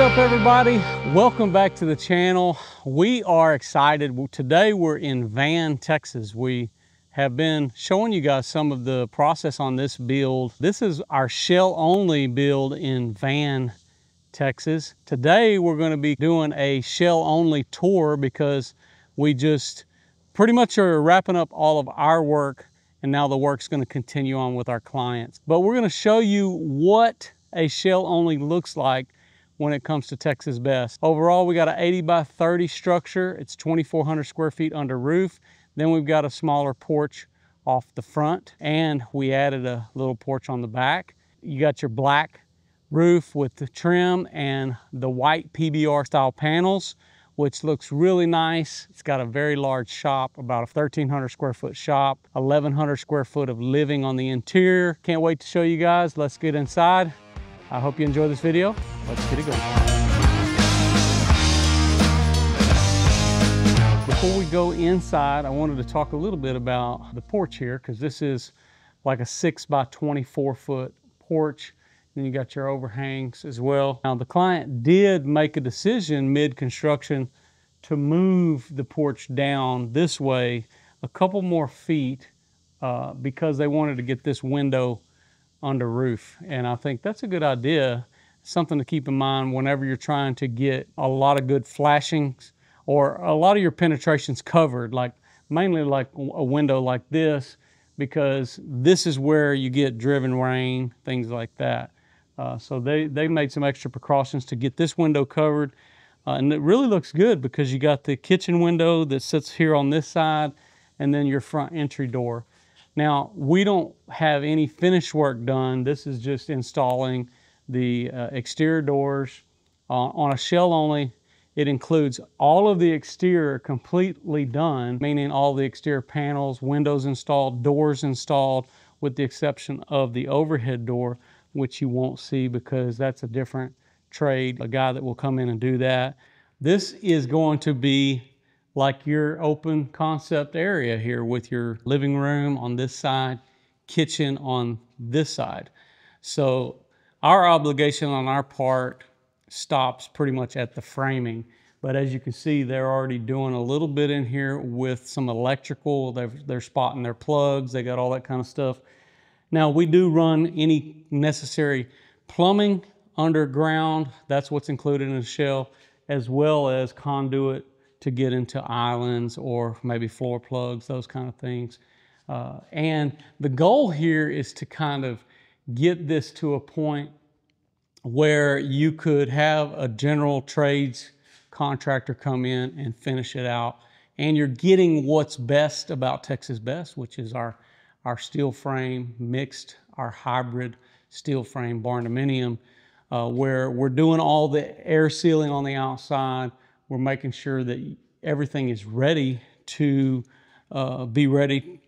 up, everybody? Welcome back to the channel. We are excited. Today we're in Van, Texas. We have been showing you guys some of the process on this build. This is our shell only build in Van, Texas. Today we're going to be doing a shell only tour because we just pretty much are wrapping up all of our work, and now the work's going to continue on with our clients. But we're going to show you what a shell only looks like when it comes to Texas Best. Overall, we got an 80 by 30 structure. It's 2,400 square feet under roof. Then we've got a smaller porch off the front, and we added a little porch on the back. You got your black roof with the trim and the white PBR style panels, which looks really nice. It's got a very large shop, about a 1,300 square foot shop, 1,100 square foot of living on the interior. Can't wait to show you guys. Let's get inside. I hope you enjoy this video. Let's get it going. Before we go inside, I wanted to talk a little bit about the porch here, because this is like a 6 by 24 foot porch. And you got your overhangs as well. Now the client did make a decision mid-construction to move the porch down this way a couple more feet because they wanted to get this window under roof. And I think that's a good idea. Something to keep in mind whenever you're trying to get a lot of good flashings or a lot of your penetrations covered, like mainly like a window like this, because this is where you get driven rain, things like that. So they made some extra precautions to get this window covered. And it really looks good because you got the kitchen window that sits here on this side and then your front entry door. Now, we don't have any finish work done. This is just installing the exterior doors. On a shell only, it includes all of the exterior completely done, meaning all the exterior panels, windows installed, doors installed, with the exception of the overhead door, which you won't see because that's a different trade, a guy that will come in and do that. This is going to be like your open concept area here with your living room on this side, kitchen on this side. So our obligation on our part stops pretty much at the framing. But as you can see, they're already doing a little bit in here with some electrical. They're spotting their plugs. They got all that kind of stuff. Now we do run any necessary plumbing underground. That's what's included in the shell, as well as conduit to get into islands or maybe floor plugs, those kind of things. And the goal here is to kind of get this to a point where you could have a general trades contractor come in and finish it out. And you're getting what's best about Texas Best, which is our steel frame mixed, our hybrid steel frame Barndominium, where we're doing all the air sealing on the outside. We're making sure that everything is ready to be ready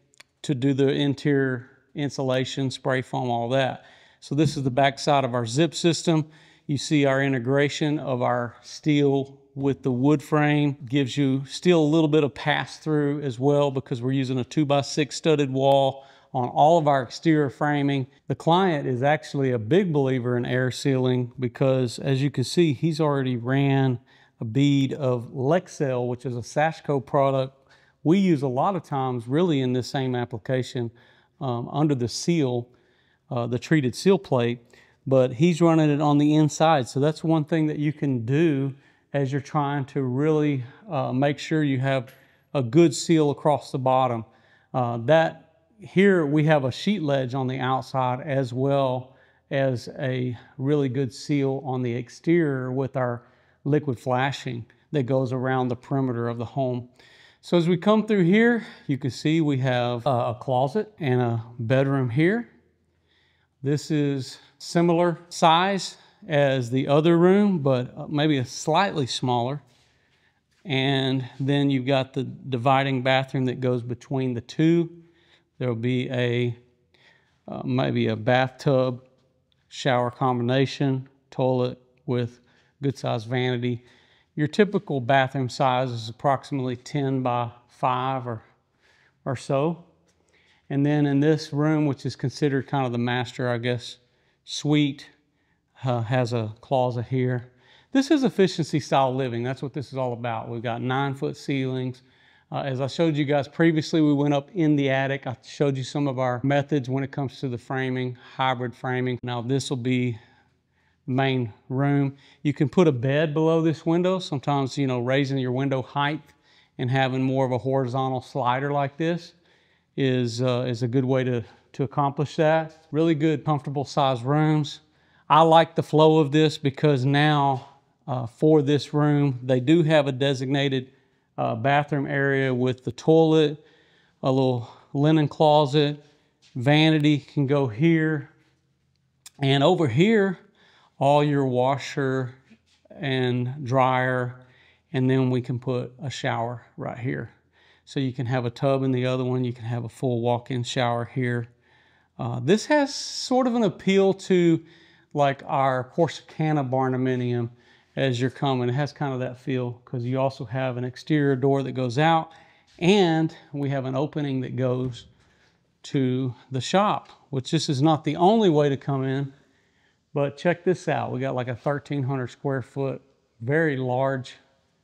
to do the interior insulation, spray foam, all that. So this is the back side of our zip system. You see our integration of our steel with the wood frame. Gives you still a little bit of pass through as well because we're using a 2x6 studded wall on all of our exterior framing. The client is actually a big believer in air sealing because, as you can see, he's already ran a bead of Lexel, which is a Sashco product we use a lot of times really in this same application under the seal, the treated seal plate, but he's running it on the inside. So that's one thing that you can do as you're trying to really make sure you have a good seal across the bottom. Here we have a sheet ledge on the outside as well as a really good seal on the exterior with our liquid flashing that goes around the perimeter of the home. So as we come through here, you can see we have a closet and a bedroom here. This is similar size as the other room, but maybe a slightly smaller. And then you've got the dividing bathroom that goes between the two. There'll be maybe a bathtub, shower combination, toilet with good sized vanity. Your typical bathroom size is approximately 10 by 5 or so. And then in this room, which is considered kind of the master, I guess, suite, has a closet here. This is efficiency style living. That's what this is all about. We've got 9-foot ceilings. As I showed you guys previously, we went up in the attic. I showed you some of our methods when it comes to the framing, hybrid framing. Now this will be main room. You can put a bed below this window. Sometimes, you know, raising your window height and having more of a horizontal slider like this is a good way to accomplish that. Really good, comfortable sized rooms. I like the flow of this because now for this room, they do have a designated bathroom area with the toilet, a little linen closet, vanity can go here, and over here, all your washer and dryer, and then we can put a shower right here. So you can have a tub in the other one, you can have a full walk-in shower here. This has sort of an appeal to like our Corsicana Barndominium as you're coming. It has kind of that feel because you also have an exterior door that goes out, and we have an opening that goes to the shop, which this is not the only way to come in, but check this out. We got like a 1,300 square foot, very large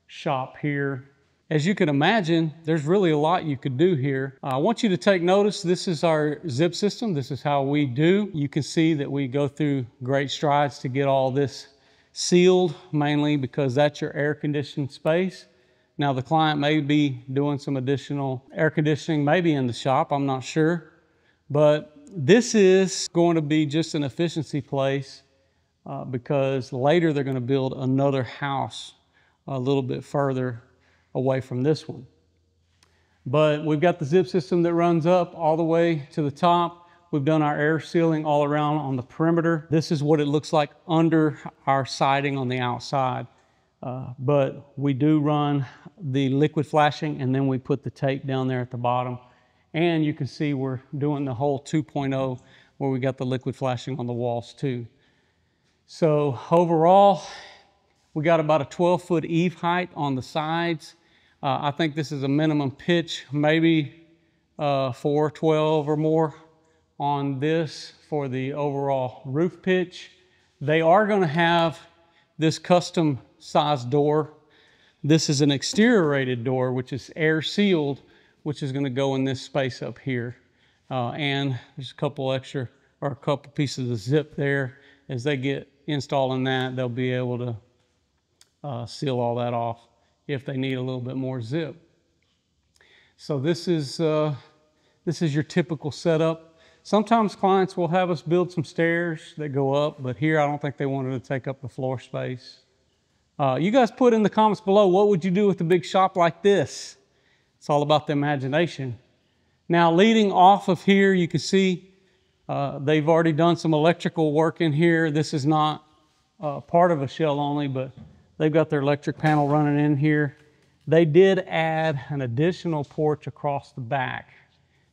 shop here. As you can imagine, there's really a lot you could do here. I want you to take notice, this is our zip system. This is how we do. You can see that we go through great strides to get all this sealed, mainly because that's your air conditioned space. Now the client may be doing some additional air conditioning, maybe in the shop, I'm not sure. But this is going to be just an efficiency place because later they're going to build another house a little bit further away from this one. But we've got the zip system that runs up all the way to the top. We've done our air sealing all around on the perimeter. This is what it looks like under our siding on the outside. But we do run the liquid flashing, and then we put the tape down there at the bottom. And you can see we're doing the whole 2.0 where we got the liquid flashing on the walls too. So overall, we got about a 12-foot eave height on the sides. I think this is a minimum pitch, maybe 412 or more on this for the overall roof pitch. They are going to have this custom size door. This is an exterior rated door, which is air sealed, which is going to go in this space up here. And there's a couple extra, or a couple pieces of zip there. As they get installing that, they'll be able to seal all that off if they need a little bit more zip. So this is your typical setup. Sometimes clients will have us build some stairs that go up, but here I don't think they wanted to take up the floor space. You guys put in the comments below, what would you do with a big shop like this? It's all about the imagination. Now leading off of here, you can see they've already done some electrical work in here. This is not part of a shell only, but they've got their electric panel running in here. They did add an additional porch across the back.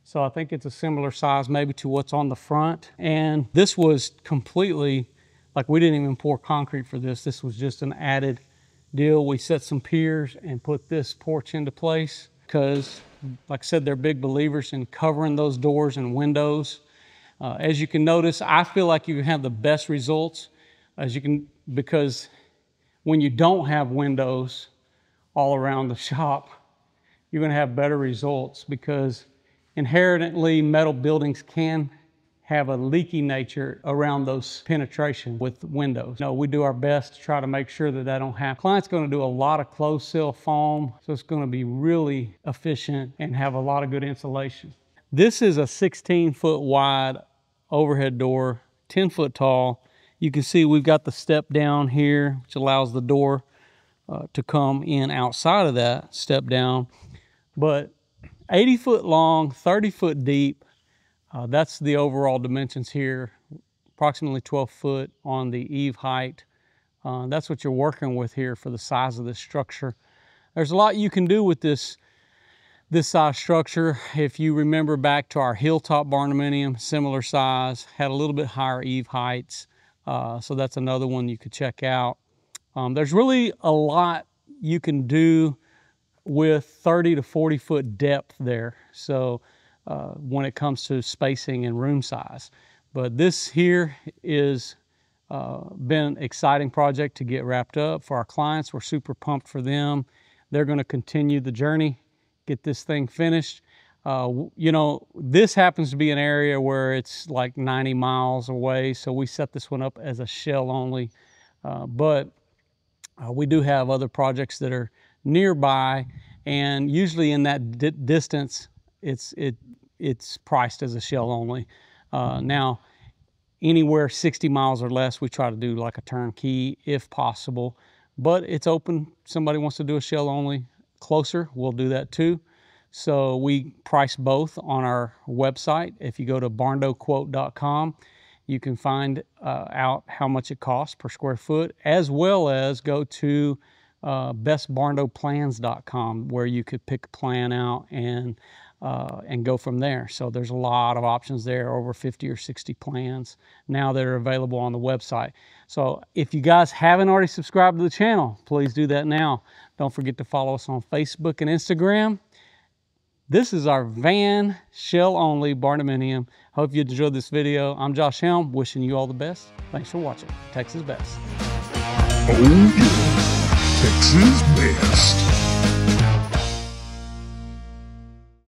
So I think it's a similar size maybe to what's on the front. And this was completely, like we didn't even pour concrete for this. This was just an added deal. We set some piers and put this porch into place because, like I said, they're big believers in covering those doors and windows. As you can notice, I feel like you can have the best results because when you don't have windows all around the shop, you're going to have better results because inherently metal buildings can have a leaky nature around those penetration with windows. No, we do our best to try to make sure that that don't happen. Client's going to do a lot of closed seal foam, so it's going to be really efficient and have a lot of good insulation. This is a 16-foot wide overhead door, 10 foot tall. You can see we've got the step down here, which allows the door to come in outside of that step down. But 80 foot long, 30 foot deep, that's the overall dimensions here, approximately 12 foot on the eave height. That's what you're working with here for the size of this structure. There's a lot you can do with this size structure. If you remember back to our hilltop barndominium, similar size, had a little bit higher eave heights. So that's another one you could check out. There's really a lot you can do with 30 to 40 foot depth there. So when it comes to spacing and room size. But this here is been an exciting project to get wrapped up for our clients. We're super pumped for them. They're going to continue the journey, get this thing finished. You know, this happens to be an area where it's like 90 miles away, so we set this one up as a shell only. But we do have other projects that are nearby, and usually in that distance, it's priced as a shell only. Now, anywhere 60 miles or less, we try to do like a turnkey if possible, but it's open. Somebody wants to do a shell only closer, we'll do that too. So we price both on our website. If you go to barndoquote.com, you can find out how much it costs per square foot, as well as go to bestbarndoplans.com, where you could pick a plan out and go from there. So there's a lot of options there, over 50 or 60 plans now that are available on the website. So if you guys haven't already subscribed to the channel, please do that now. Don't forget to follow us on Facebook and Instagram. This is our van shell only Barndominium. Hope you enjoyed this video. I'm Josh Helm, wishing you all the best. Thanks for watching. Texas Best. Oh yeah, Texas Best.